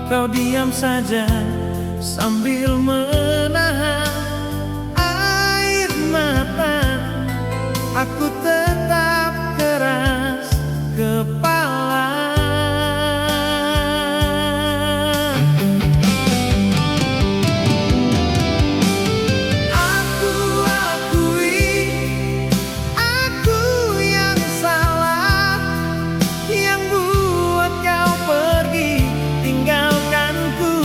Kau diam saja sambil menahan air mata. Aku tetap keras kepala. Aku akui, aku yang salah, yang buat kau pergi tinggalkanku.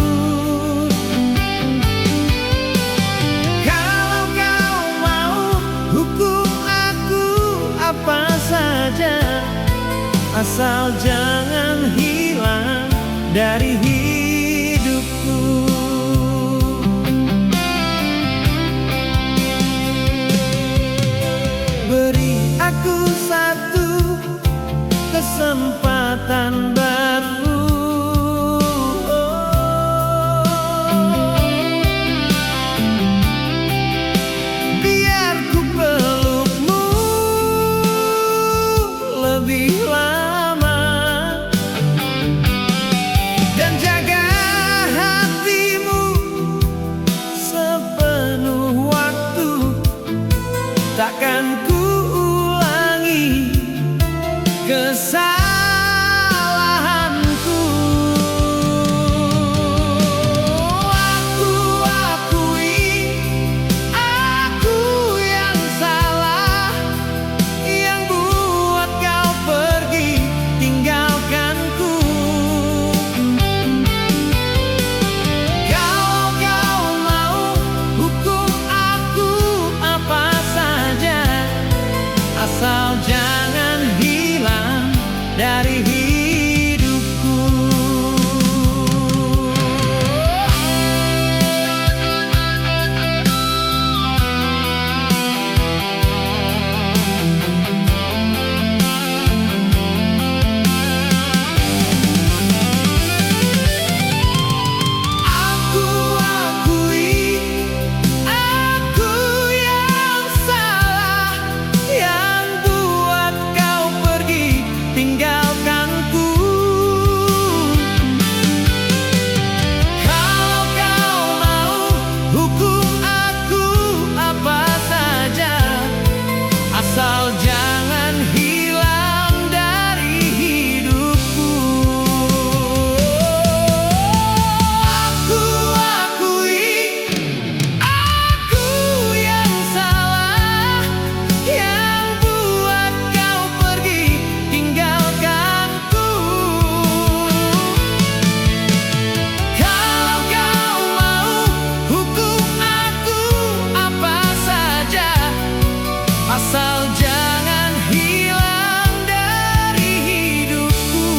Kalau kau mau hukum aku apa saja, asal jangan hilang dari hidupku. Beri aku satu kesempatan baru. Biar ku pelukmu lebih lama dan jaga hatimu sepenuh waktu. Takkan ku ulangi kesalahanku. Aku akui, aku yang salah, yang buat kau pergi tinggalkanku. Kalau kau mau hukum aku apa saja, asal jangan hilang dari hidupku. Aku akui, aku yang salah, yang buat kau pergi tinggalkanku. Kalau kau mau hukum aku apa saja, asal jangan hilang dari hidupku. Aku akui, aku yang salah, yang buat kau pergi tinggalkanku. Kalau kau mau hukum aku apa saja, asal jangan hilang dari hidupku.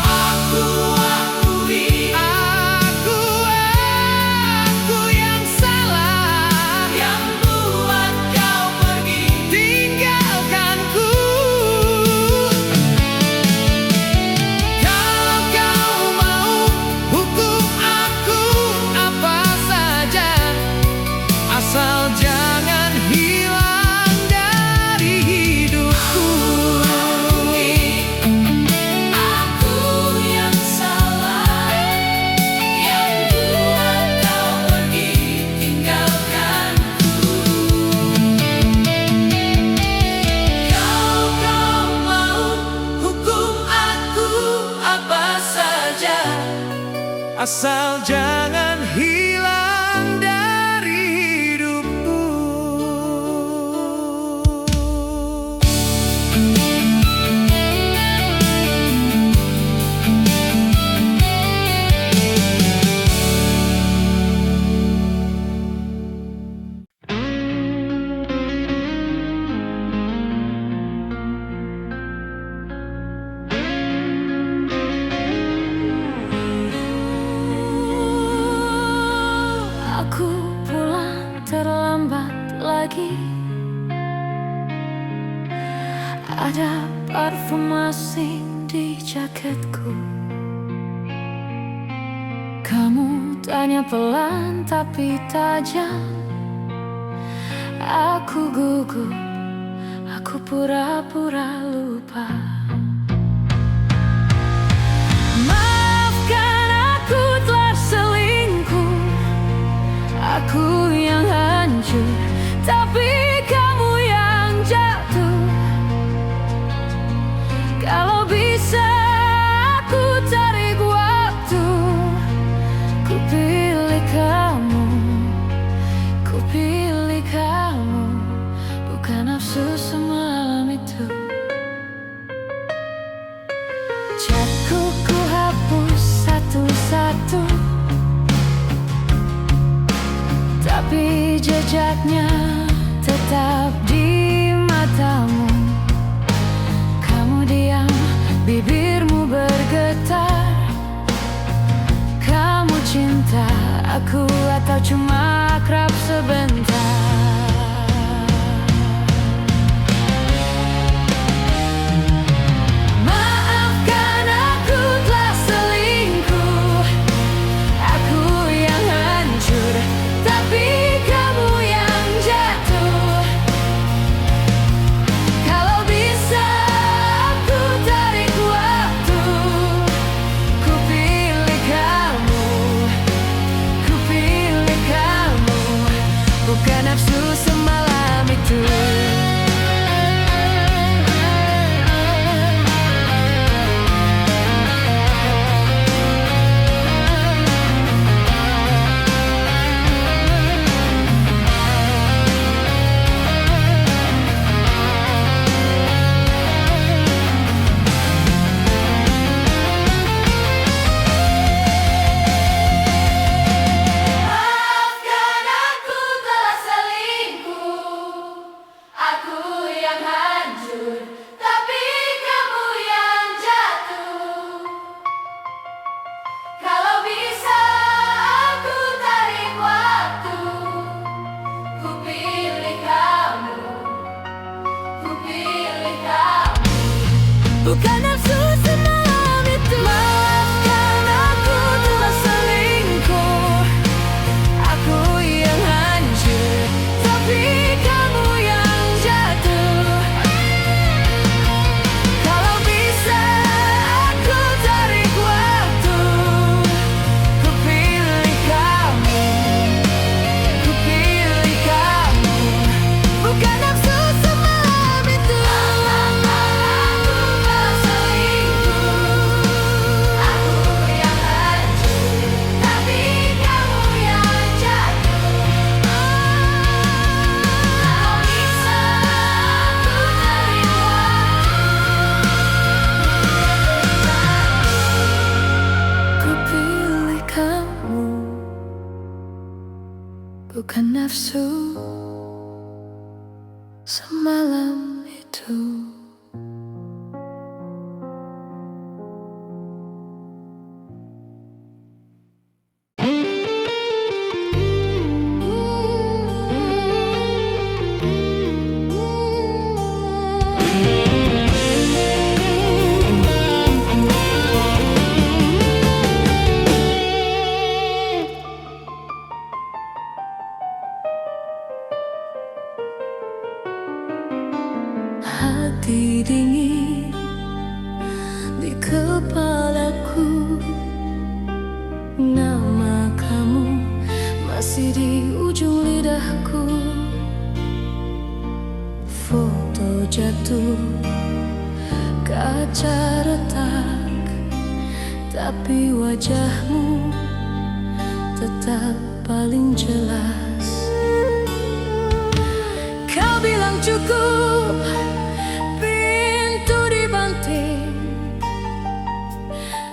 Aku akui, aku yang salah, yang buat kau pergi tinggalkanku. Kalau kau mau hukum aku apa saja, asal jangan hilang dari hidupku. Aku yang salah, yang buat kau pergi tinggalkanku. Kalau kau mau hukum aku apa saja, asal jangan hilang dari hidupku. Aku pulang terlambat lagi. Ada parfum asing di jaketku. Kamu tanya pelan tapi tajam. Aku gugup, aku. Aku pura-pura lupa. Chatku ku hapus satu-satu, tapi jejaknya tetap di matamu. Kamu diam, bibirmu bergetar. Kamu cinta aku atau cuma akrab sebentar? Maafkan aku telah selingkuh, aku yang hancur, tapi kamu yang jatuh. Kalau bisa aku tarik waktu, ku pilih kamu, ku pilih kamu. Bukan nafsu semalam itu. Maafkan aku telah selingkuh, aku yang hancur, tapi kamu yang jatuh. Kalau bisa aku tarik waktu, ku pilih kamu, ku pilih kamu. Bukan nafsu semalam itu. Maafkan aku telah selingkuh, aku yang hancur, tapi kamu yang jatuh. Kalau bisa aku tarik waktu, ku pilih kamu, ku pilih kamu. Bukan nafsu semalam itu. Aku telah selingkuh, aku yang hancur, tapi kamu yang jatuh. Kalau bisa aku tarik waktu, ku pilih kamu. Bukan nafsu semalam itu. Hati dingin di kepalaku, nama kamu masih di ujung lidahku. Foto jatuh, kaca retak, tapi wajahmu tetap paling jelas. Kau bilang cukup, pintu dibanting.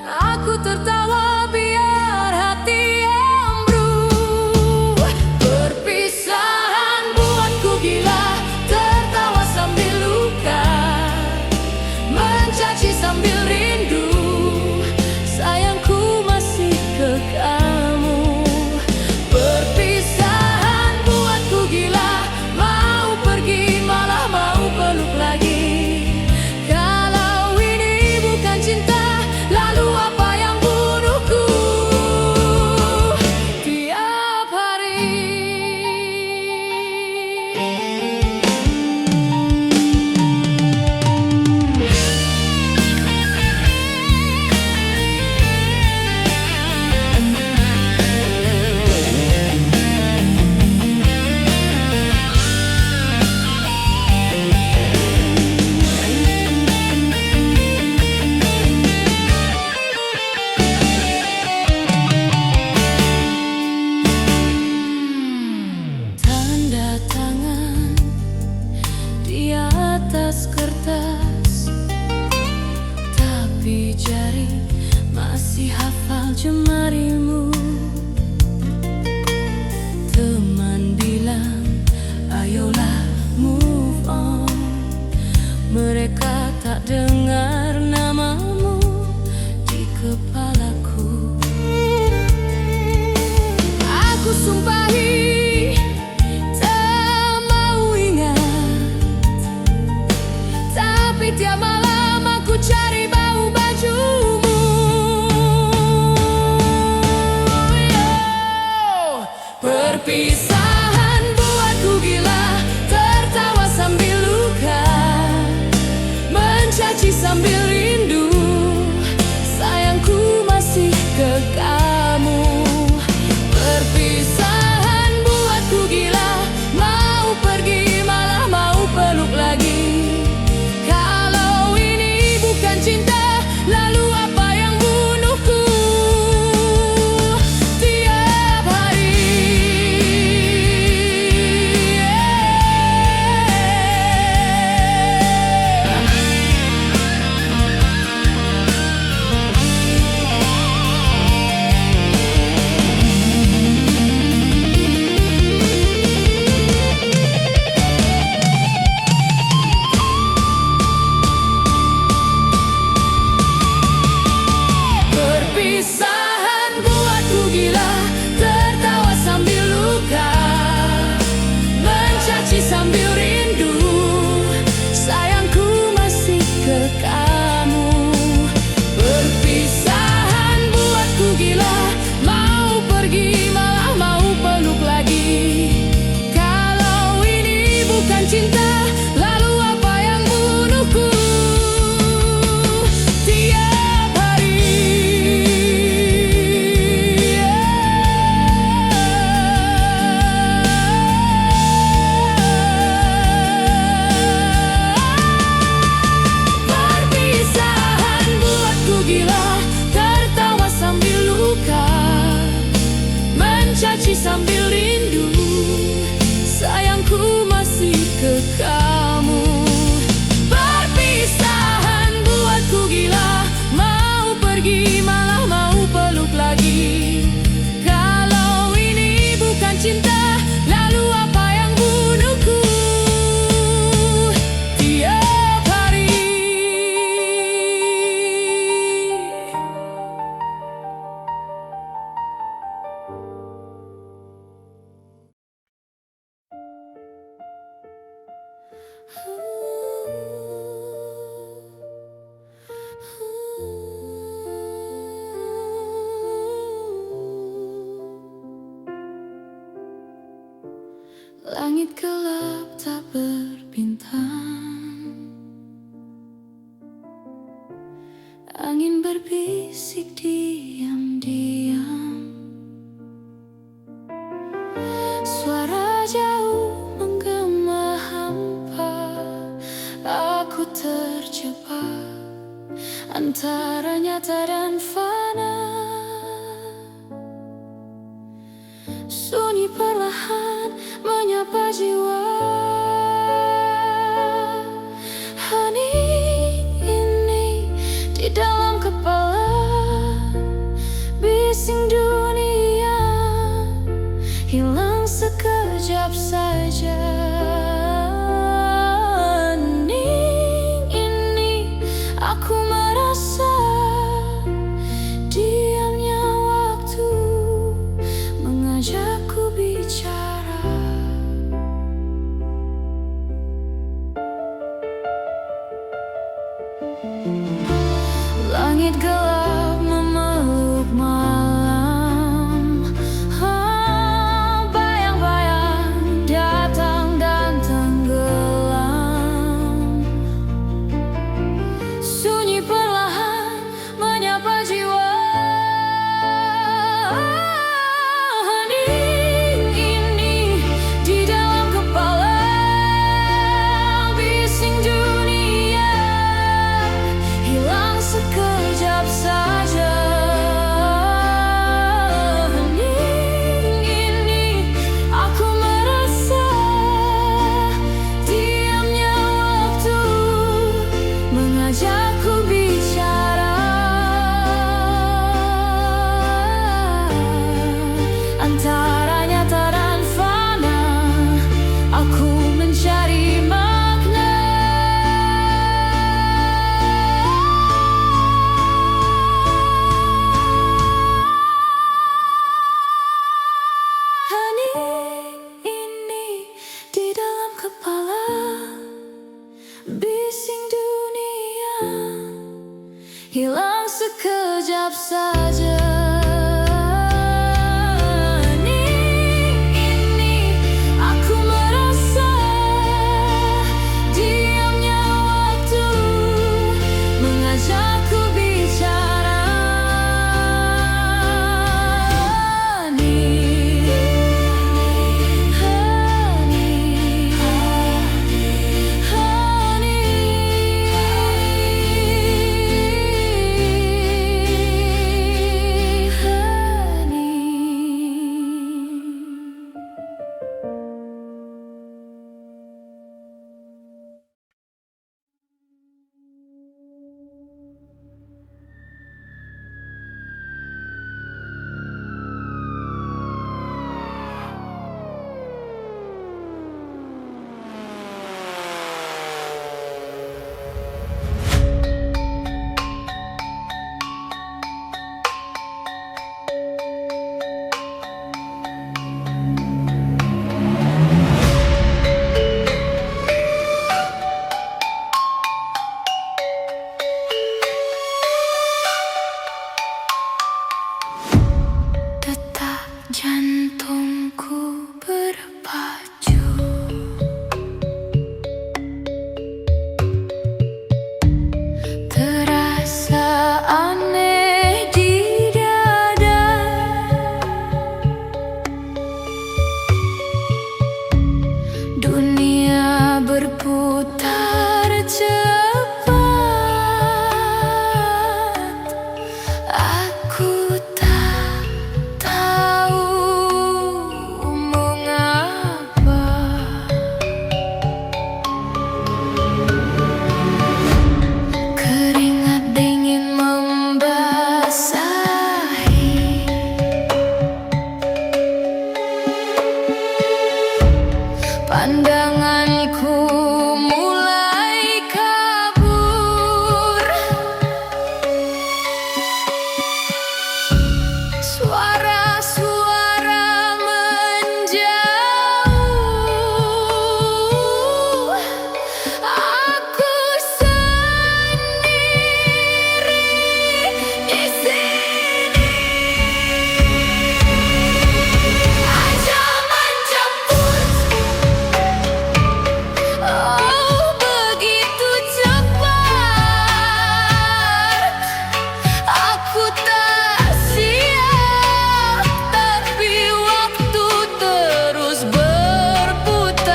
Aku tertawa biar hati ambruk. Perpisahan buatku gila, tertawa sambil luka, mencaci sambil rindu. Sayangku masih ke kamu. Perpisahan buatku gila, mau pergi malah mau peluk lagi. Kalau ini bukan cinta, lalu apa yang bunuh di jari, masih hafal jemarimu. Teman bilang, ayolah move on. Mereka tak dengar namamu di kepalaku. Aku sumpahi tak mau ingat, tapi tiap malam aku cari bau bajumu. Perpisahan buatku gila, tertawa sambil luka, mencaci sambil rindu. Sayangku masih ke kamu. Perpisahan buatku gila, mau pergi malah mau peluk lagi. Kalau ini bukan cinta, lalu apa yang bunuhku tiap hari? Perpisahan buatku gila, tertawa sambil luka, mencaci sambil rindu. Sayangku masih ke kamu. Perpisahan buatku gila, mau pergi malah mau peluk lagi. Kalau ini bukan cinta, lalu apa yang bunuhku tiap hari? Perpisahan buatku gila, tertawa sambil luka, mencaci sambil rindu. Sayangku masih ke kamu. Perpisahan buatku gila, mau pergi malah mau peluk lagi. Kalau ini bukan cinta, lalu apa yang bunuhku tiap hari? Langit gelap tak berbintang, angin berbisik diam-diam, suara jauh menggema hampa. Aku terjebak antara nyata dan fana. Sunyi perlahan menyapa jiwa. Hening ini di dalam kepala, bising dunia hilang sekejap saja. Hening ini aku merasa diamnya waktu mengajakku bicara. Langit gelap memeluk malam, bayang-bayang datang dan tenggelam. Sunyi perlahan menyapa jiwa. Hening ini di dalam kepala, bising dunia hilang sekejap saja. hilang sekejap saja. Ini aku merasa diamnya waktu mengajakku bicara. Detak jantungku berpacu, terasa aneh di dada. Dunia berputar cepat, aku tak tahu mengapa. Keringat dingin membasahi pandanganku, mulai kabur. Suara-suara menjauh, aku sendiri di sini. Ajal menjemput, oh begitu cepat. Aku tak siap, tapi waktu terus berputar.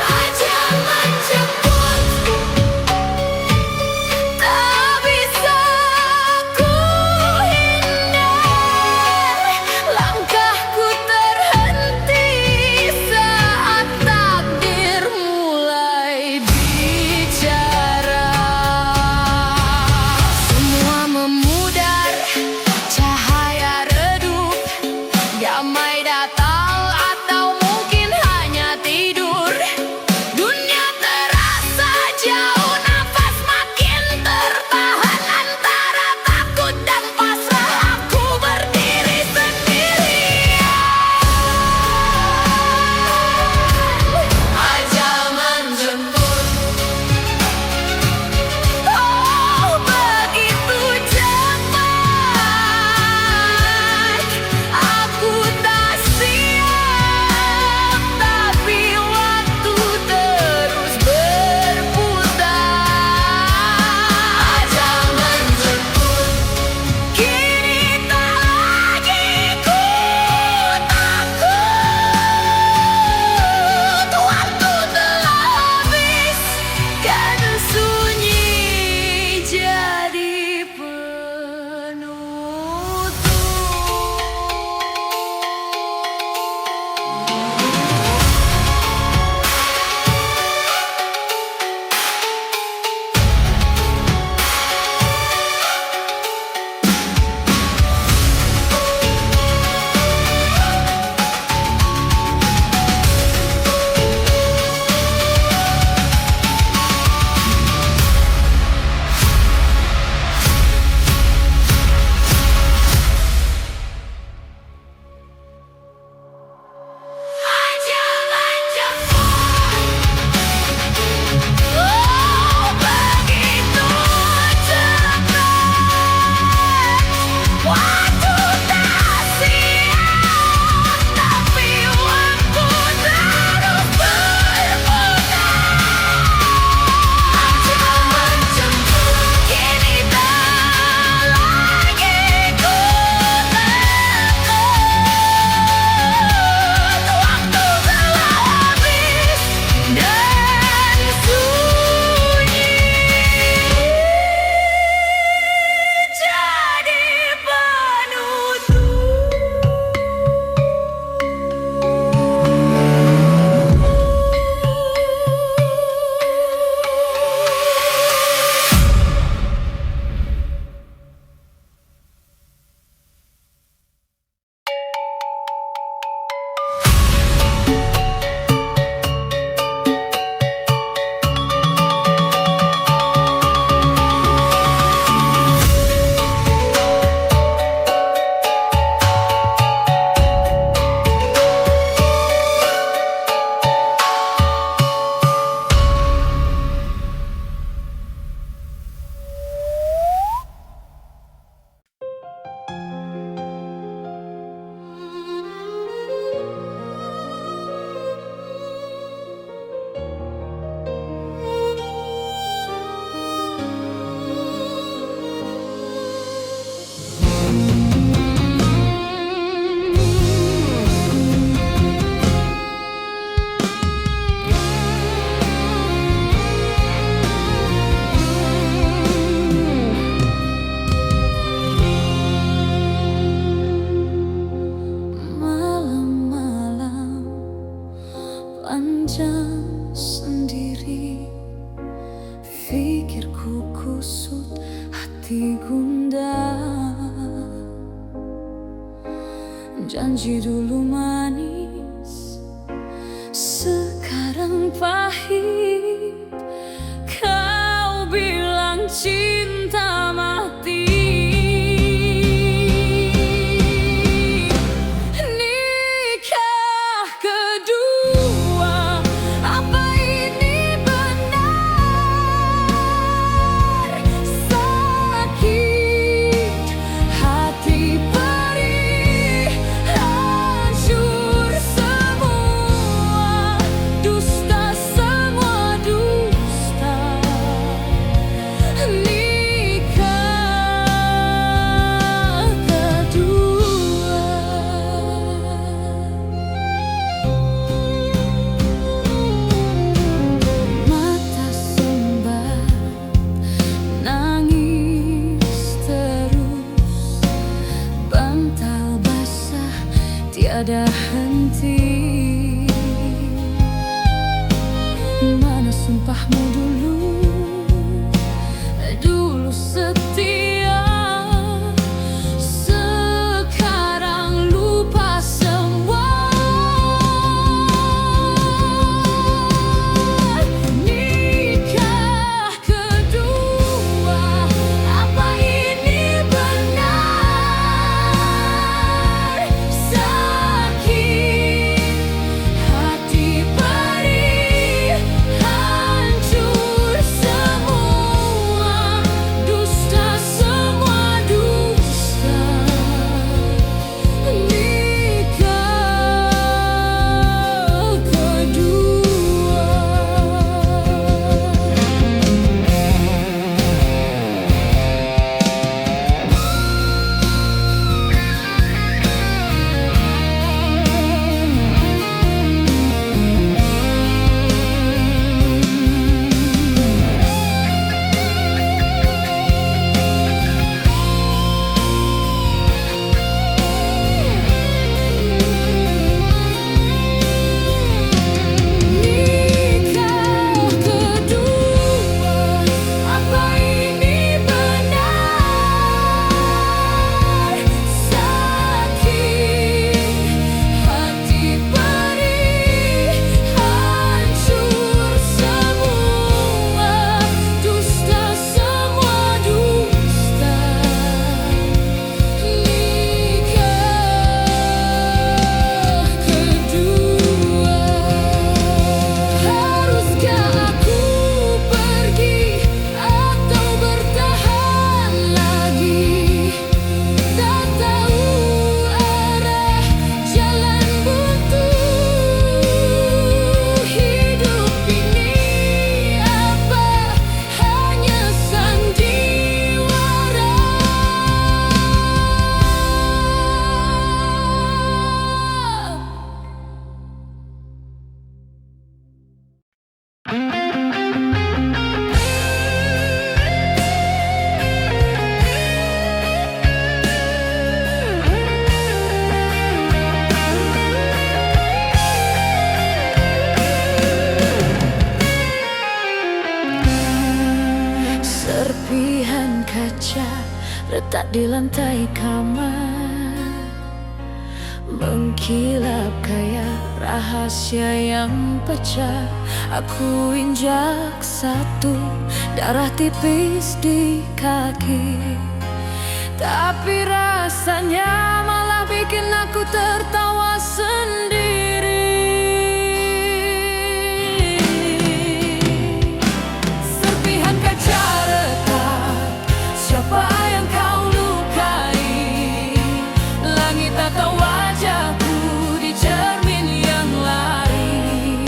Ajal menjemput, tak bisa ku hindar. Langkahku terhenti saat takdir mulai bicara. Semua memudar, cahaya redup, damai datang atau mungkin hanya tidur. Dunia terasa jauh, nafas makin tertahan antara takut dan pasrah. Aku berdiri sendirian. Ajal menjemput, oh begitu cepat. Aku tak siap, tapi waktu terus berputar. Ajal menjemput, kini tak lagi ku takut. Waktu telah habis, kan sunyi jadi penutup. hati gundah. Janji dulu manis, sekarang pahit. Kau bilang cinta mati. Nikah kedua, apa ini benar? Sakit hati perih, hancur semua, dusta semua dusta. Nikah kedua. Mata sumbat, nangis terus, bantal basah tiada henti. Mana sumpahmu dulu, dulu setia, sekarang lupa semua. Nikah kedua, apa ini benar? Sakit hati perih, hancur semua, dusta semua dusta. Nikah kedua. Nikah kedua, apa ini benar? Sakit hati perih, hancur semua, dusta semua dusta. Nikah kedua. Haruskah aku pergi atau bertahan lagi? Tak tahu arah jalan buntu. Hidup ini apa hanya sandiwara? Serpihan kaca retak di lantai kamar, mengkilap kayak rahasia yang pecah. Aku injak satu, darah tipis di kaki, tapi rasanya malah bikin aku tertawa sendiri. Serpihan kaca retak, siapa yang kau lukai? Langit atau wajahku di cermin yang lari.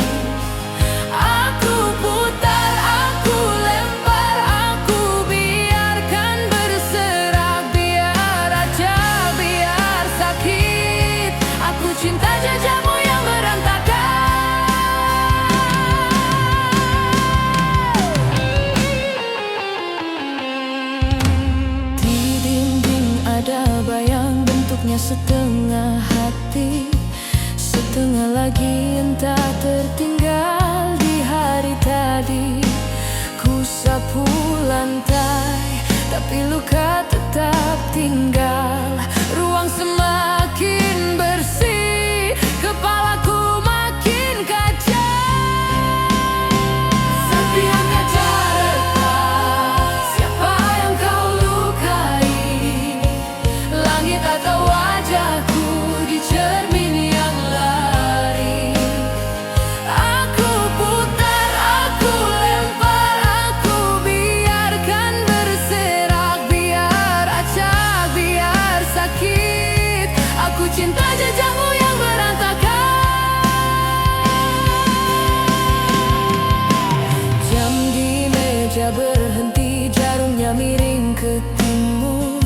Aku putar, aku lempar, aku biarkan berserak. Biar aja, biar sakit. Aku cinta jajamu yang berantakan. Di dinding ada bayang, bentuknya setengah hati, setengah lagi entah tertinggal di hari tadi. Ku sapu lantai, tapi luka ke timur.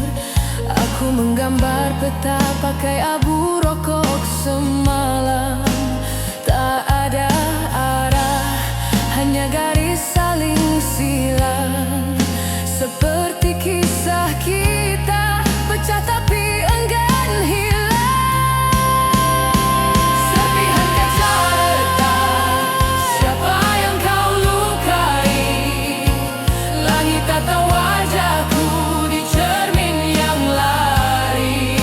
Aku menggambar peta pakai abu rokok semalam. Tak ada arah, hanya garis saling silang. Seperti kisah kita pecah tapi enggan hilang. Serpihan kaca retak, siapa yang kau lukai? Langit atau wajahku di cermin yang lari.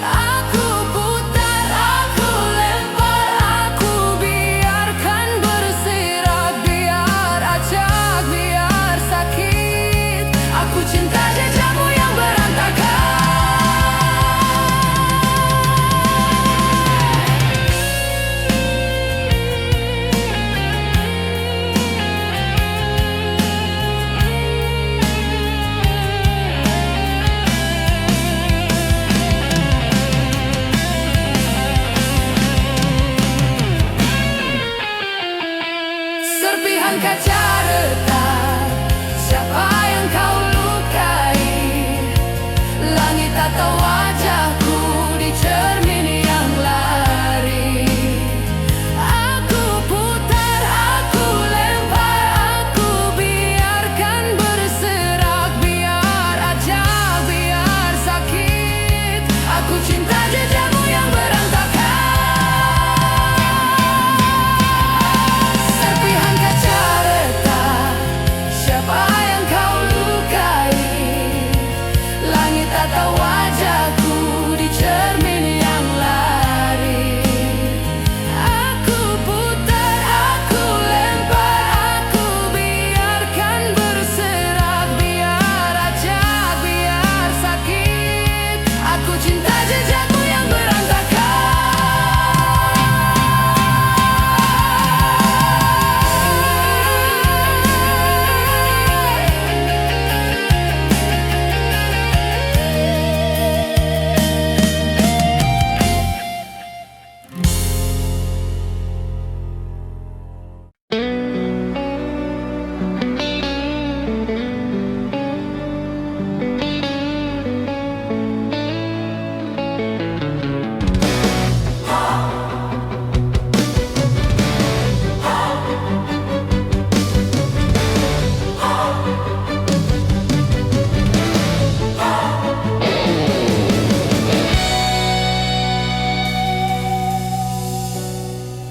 Aku putar, aku lempar, aku biarkan bersirak. Biar acak, biar sakit, aku cinta jejakmu yang berantakan. Serpihan kaca retak, siapa yang kau lukai? Langit atau wajahku di cermin yang lari. Aku putar, aku lempar, aku biarkan berserak. Biar acak, biar sakit, aku cinta jejakmu yang berantakan. Serpihan kaca retak, siapa yang kau lukai? Langit atau wajahku di cermin yang lari. Aku putar, aku lempar, aku biarkan berserak. Biar acak, biar sakit, aku cinta jejakmu yang berantakan.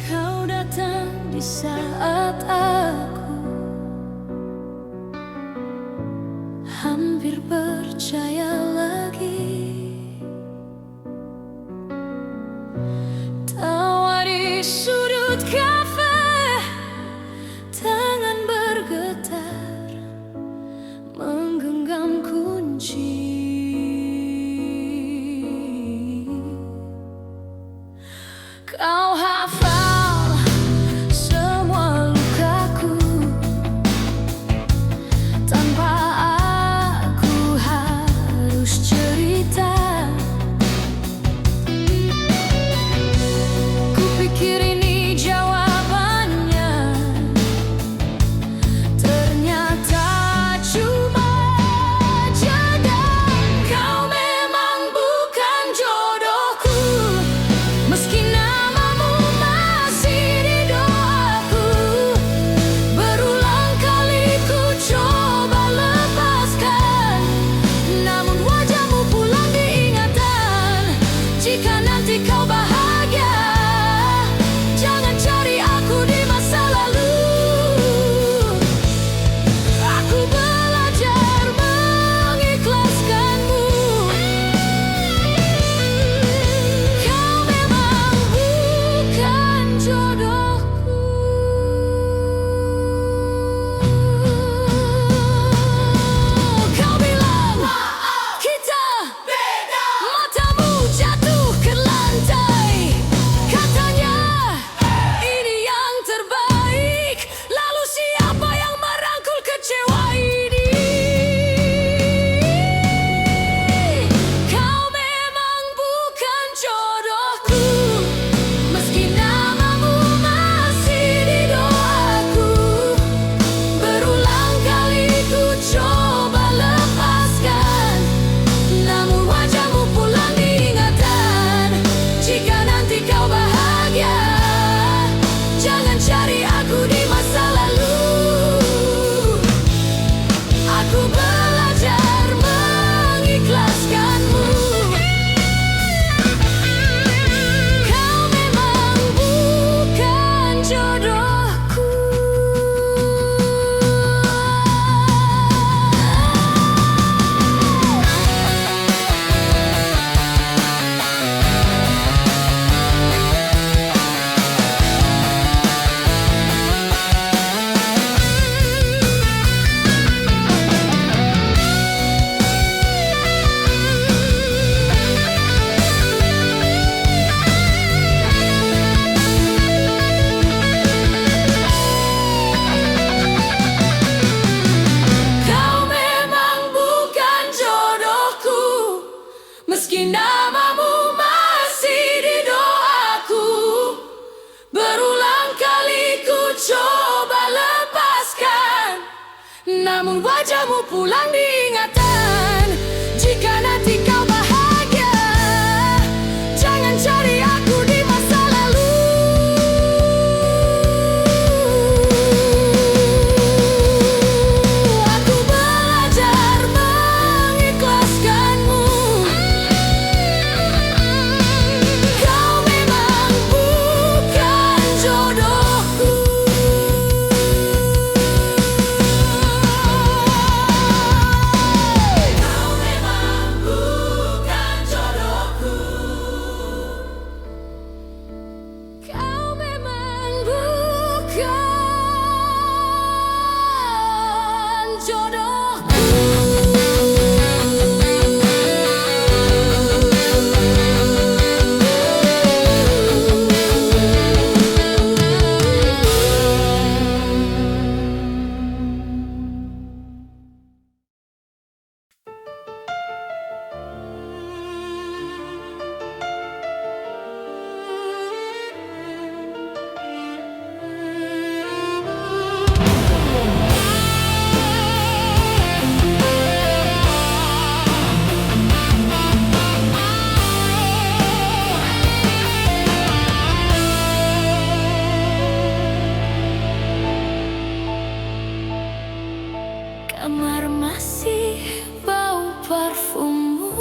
Kau datang di saat aku hampir percaya lagi. Tawa di sudut kafe, tangan bergetar menggenggam kunci. Kau hafal semua lukaku tanpa aku harus cerita. Meski namamu masih di doaku, berulang kali ku coba lepaskan, namun wajahmu pulang diingatan. Jika nanti kau bahagia, jangan cari aku di masa lalu. Aku belajar mengikhlaskanmu. Kau memang bukan jodohku. Kau memang bukan jodohku. Kau memang bukan jodohku. Kamar masih bau parfummu,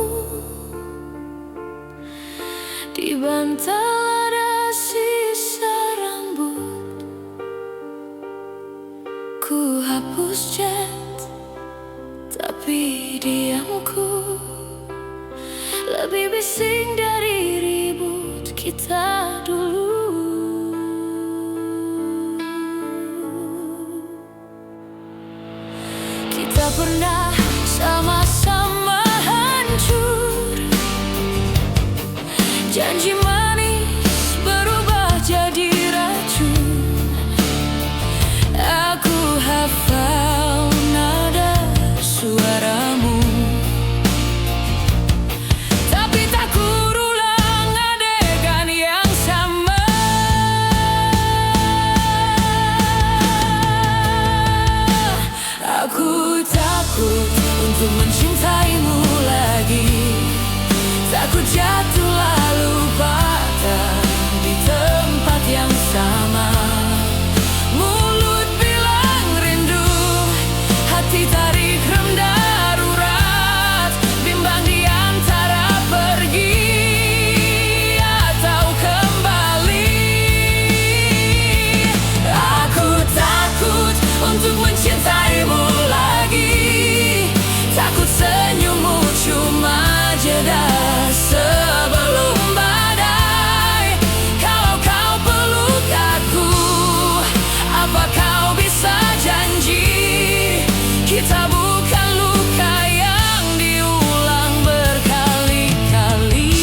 di bantal ada sisa rambut. Ku hapus chat, tapi diamku lebih bising dari ribut kita dulu. Kita pernah sama-sama hancur, janji manis berubah jadi racun. Aku hafal nada suaramu, tapi tak kurulang adegan yang sama. Aku takut untuk mencintaimu lagi, takut jatuh lalu patah di tempat yang sama. Mulut bilang rindu, hati tarik rem darurat, bimbang di antara pergi atau kembali. Aku takut untuk mencintaimu lagi, takut senyummu cuma jeda sebelum badai. Kalau kau peluk aku, apa kau bisa janji kita bukan luka yang diulang berkali-kali?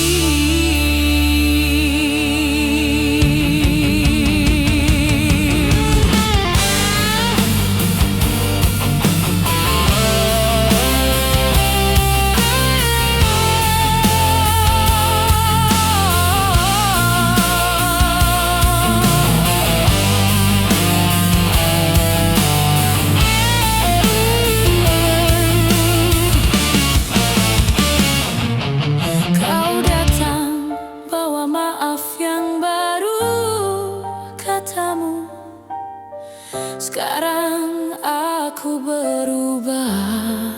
Kau datang bawa maaf yang baru, katamu. Sekarang aku berubah,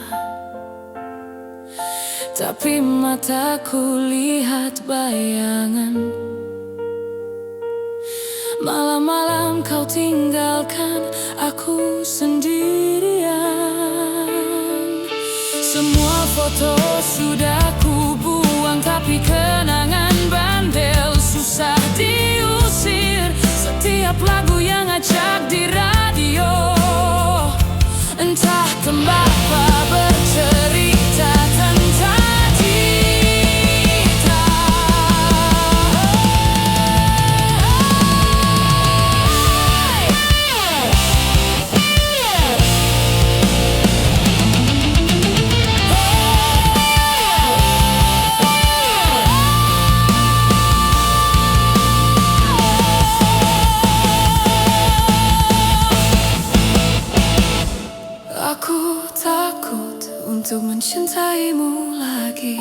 tapi mataku lihat bayangan. Malam-malam kau tinggalkan aku sendirian. Semua foto sudah ku buang, tapi kenangan bandel susah diusir. Setiap lagu yang acak di radio, entah kenapa bercerita tentang kita. mencintaimu lagi.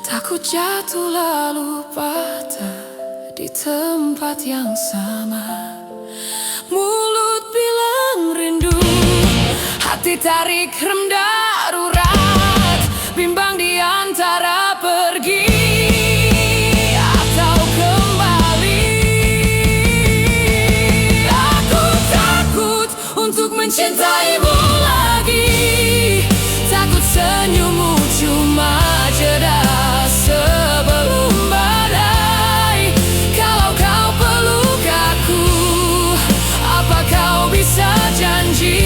Takut jatuh lalu patah di tempat yang sama. Mulut bilang rindu, hati tarik rem darurat, bimbang di antara pergi atau kembali. Aku takut untuk mencintaimu lagi, takut senyummu cuma jeda sebelum badai. Kalau kau peluk aku, apa kau bisa janji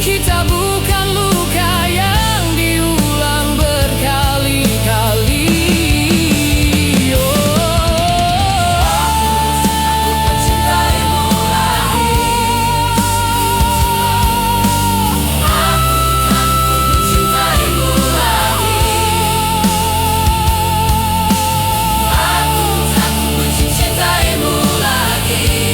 kita bukan luka yang diulang berkali-kali. Aku mencintaimu lagi.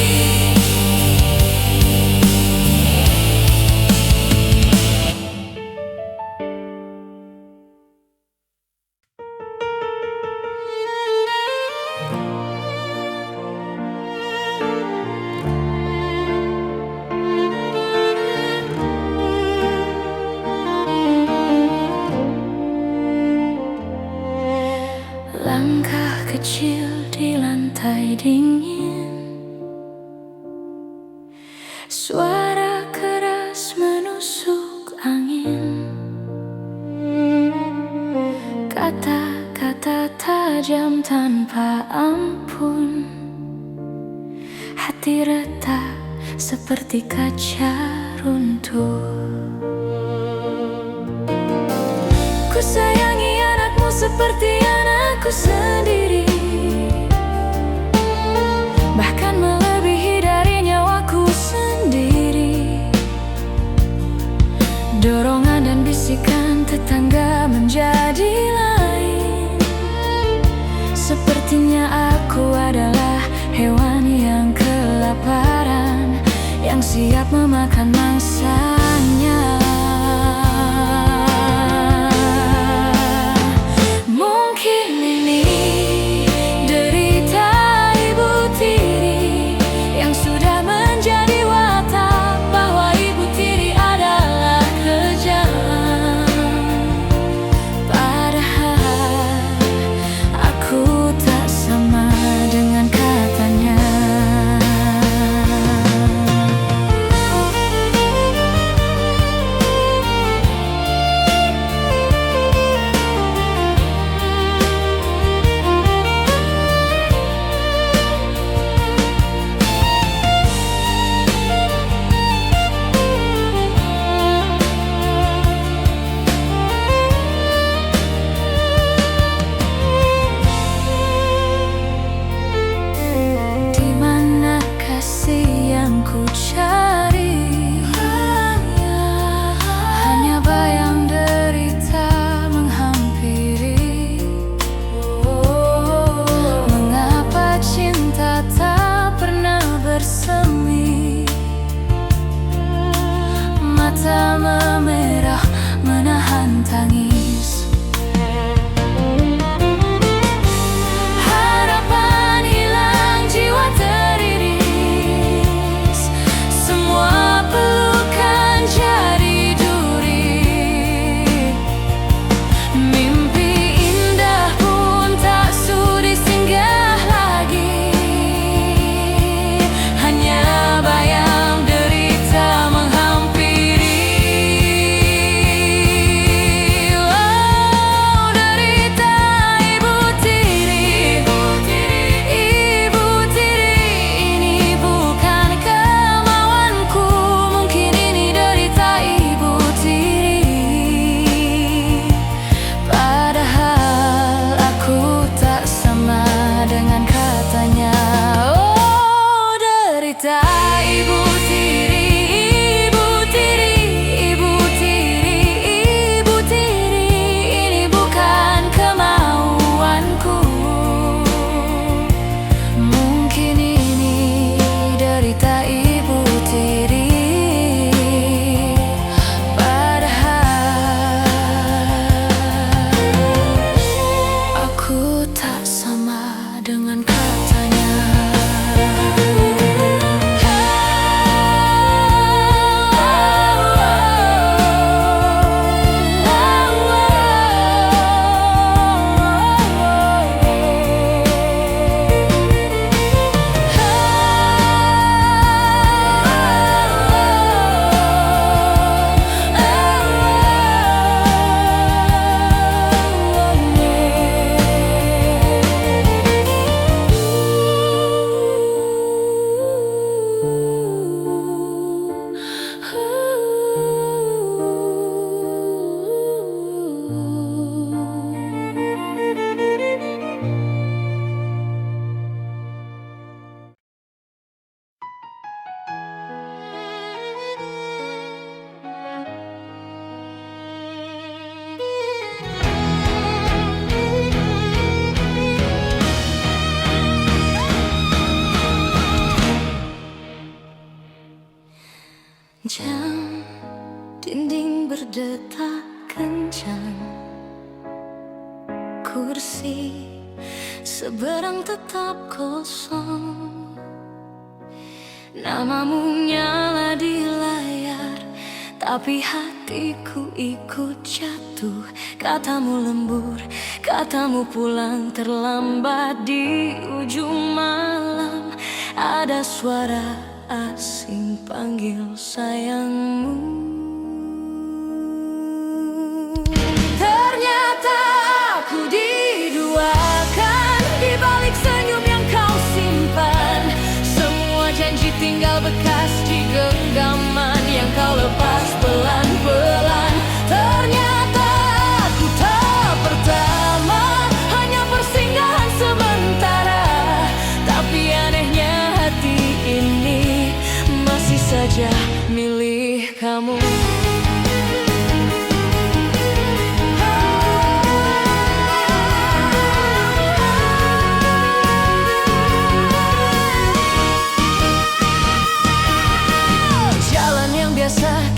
Langkah kecil di lantai dingin, suara keras menusuk angin, kata-kata tajam tanpa ampun. Hati retak seperti kaca runtuh. Ku sayangi anakmu seperti anakku sendiri, bahkan melebihi dari nyawaku sendiri. Dorongan dan bisikan tetangga menjadi lain. Sepertinya aku adalah hewan yang kelaparan, yang siap memakan mangsanya. Mungkin ini derita ibu tiri yang sudah menjadi watak bahwa ibu tiri adalah kejam. Padahal aku tak sama dengan katanya. Mata memerah menahan tangis. Harapan hilang, jiwa teriris. Semua pelukan jadi duri. Mimpi indah pun tak sudi singgah lagi. Hanya bayang derita menghampiri. kursi, seberang tetap kosong. Namamu nyala di layar, tapi hatiku ikut jatuh. Katamu lembur, katamu pulang terlambat. Di ujung malam ada suara asing panggil sayangmu. Ternyata aku diduakan, di balik senyum yang kau simpan. Semua janji tinggal bekas di genggaman yang kau lepas pelan-pelan. Ternyata aku tak pertama, hanya persinggahan sementara. Tapi anehnya hati ini masih saja milik kamu.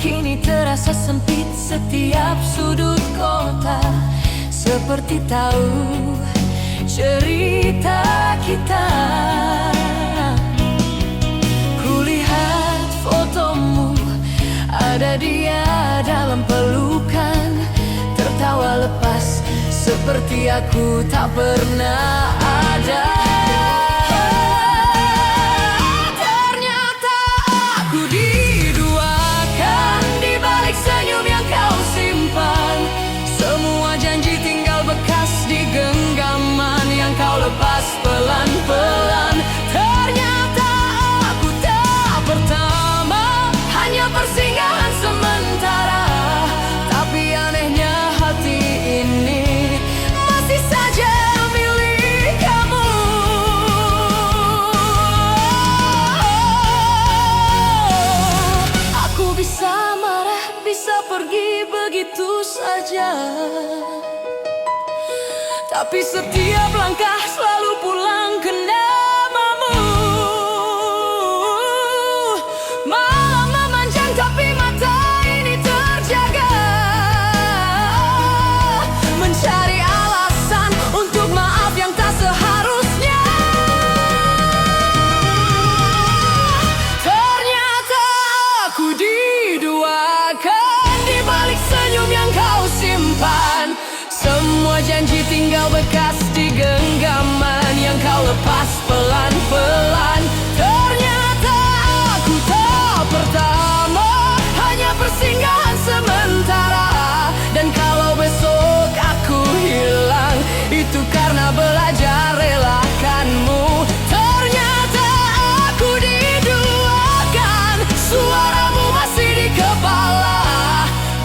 Kini terasa sempit, setiap sudut kota seperti tahu cerita kita. Kulihat fotomu, ada dia dalam pelukan, tertawa lepas seperti aku tak pernah ada. Lepas pelan-pelan. Ternyata aku tak pertama, hanya persinggahan sementara. Tapi anehnya hati ini masih saja milik kamu. Aku bisa marah, bisa pergi begitu saja, tapi setiap langkah selalu pulang ke namamu. Malam memanjang tapi mata ini terjaga, mencari alasan untuk maaf yang tak seharusnya. Ternyata aku diduakan, di balik senyum yang kau simpan. Semua janji tinggal bekas di genggaman yang kau lepas pelan-pelan. Ternyata aku tak pertama, hanya persinggahan sementara. Dan kalau besok aku hilang, itu karena belajar relakanmu. Ternyata aku diduakan, suaramu masih di kepala.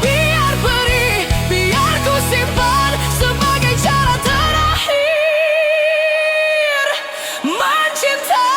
Biar perih, biar ku simpan sebagai cara terakhir mencintaimu.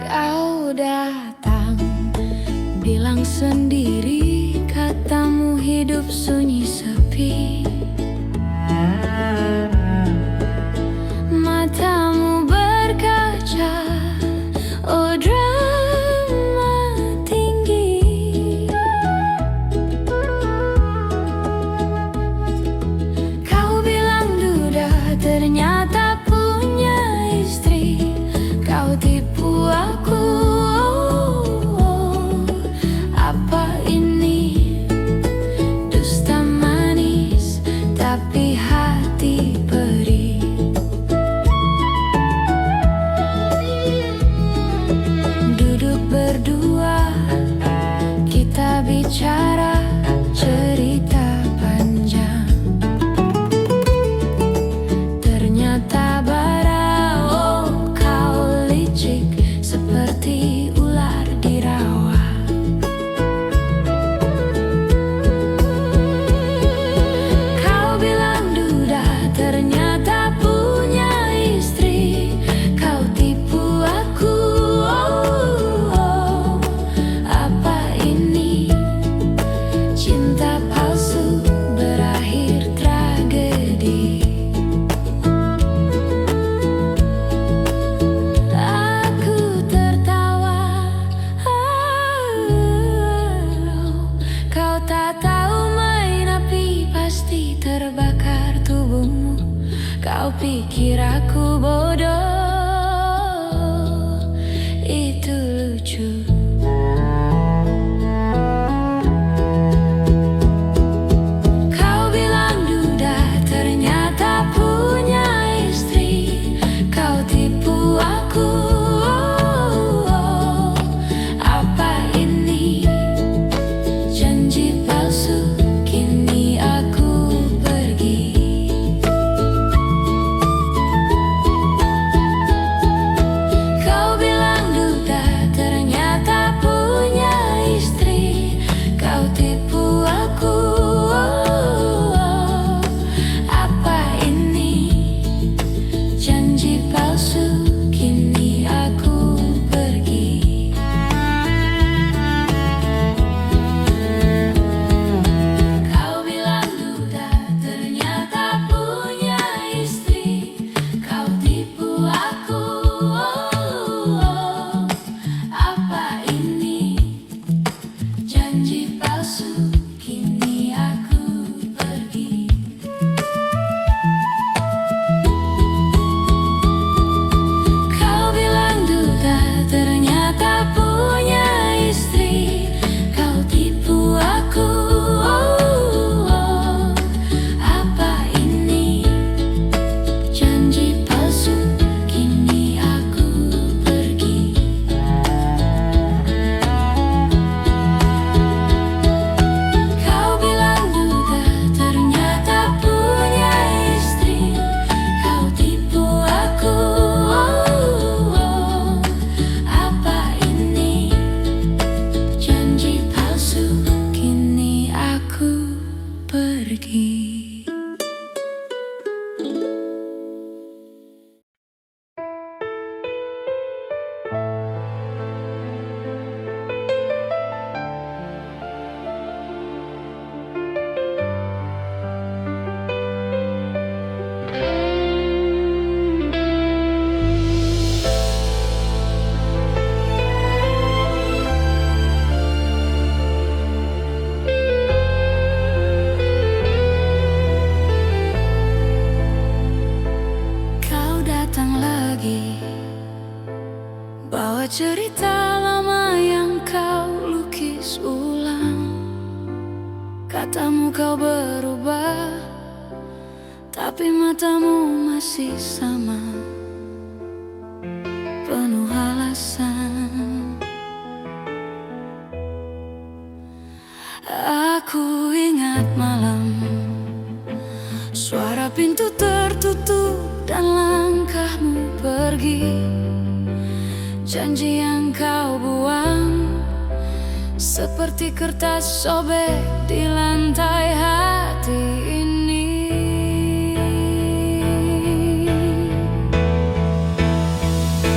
Kau datang, bilang sendiri, katamu hidup sunyi sepi. Matamu berkaca, oh drama tinggi. Kau bilang duda, ternyata punya istri. Kau tipu aku, apa ini? Dusta manis, tapi hati perih. aku bodoh, itu lucu. Kau bilang duda ternyata punya istri, kau tipu aku. Apa ini janji palsu? Kini aku pergi. Kau bilang duda ternyata punya istri, kau tipu aku. Apa ini janji palsu? Kini aku pergi. Kau bilang duda ternyata punya istri, kau tipu aku. Apa ini janji palsu? Kini aku pergi. Kau bilang duda ternyata punya istri, kau tipu aku. Apa ini janji palsu? Kini aku pergi. Kau bilang duda ternyata punya istri, kau tipu aku. Apa ini janji palsu? Kini aku pergi. Kau datang lagi, bawa cerita lama yang kau lukis ulang. Katamu kau berubah, tapi matamu masih sama, penuh alasan. Aku ingat malam, suara pintu tertutup dan langkahmu pergi. Janji yang kau buang seperti kertas sobek di lantai hati ini.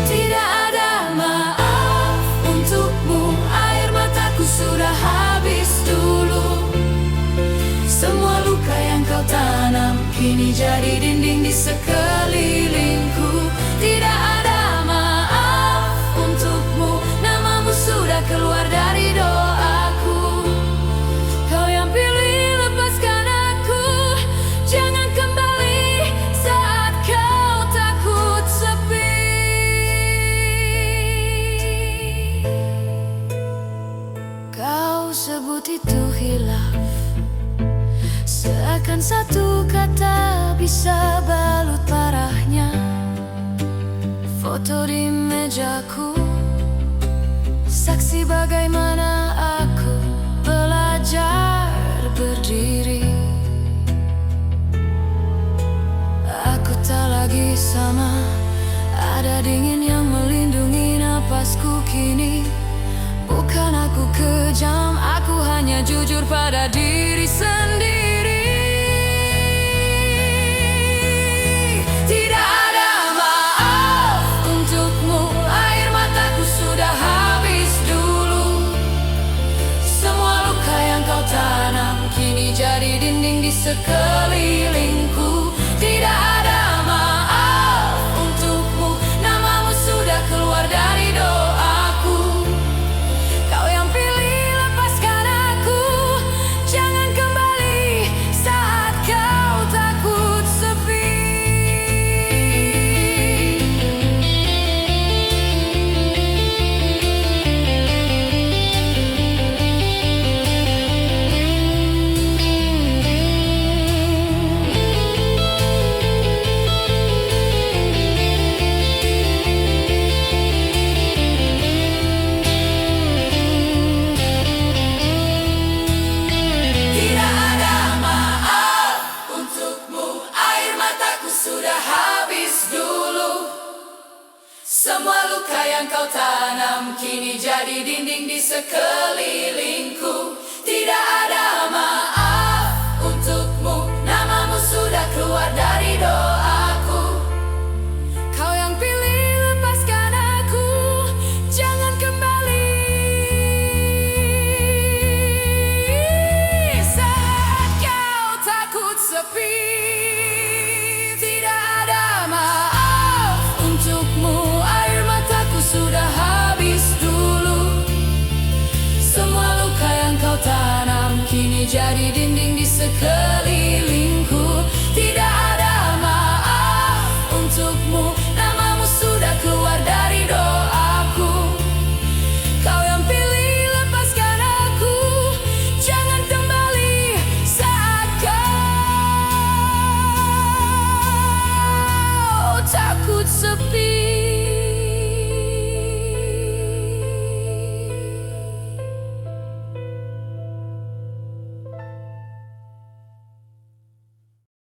Tidak ada maaf untukmu, air mataku sudah habis dulu. Semua luka yang kau tanam kini jadi dinding di sekelilingku. Tidak ada maaf untukmu, namamu sudah keluar dari doaku. Kau yang pilih lepaskan aku, jangan kembali saat kau takut sepi. Kau sebut itu hilaf, seakan satu kata bisa balut parahnya. Foto di mejaku, saksi bagaimana aku belajar berdiri. Aku tak lagi sama, ada dingin yang melindungi napasku kini. Bukan aku kejam, aku hanya jujur pada diri sendiri. Tidak ada maaf untukmu, air mataku sudah habis dulu. Semua luka yang kau tanam kini jadi dinding di sekelilingku. Tidak ada maaf untukmu, namamu sudah keluar dari doaku. Kau yang pilih lepaskan aku, jangan kembali Semua luka yang kau tanam kini jadi dinding di sekelilingku. Tidak ada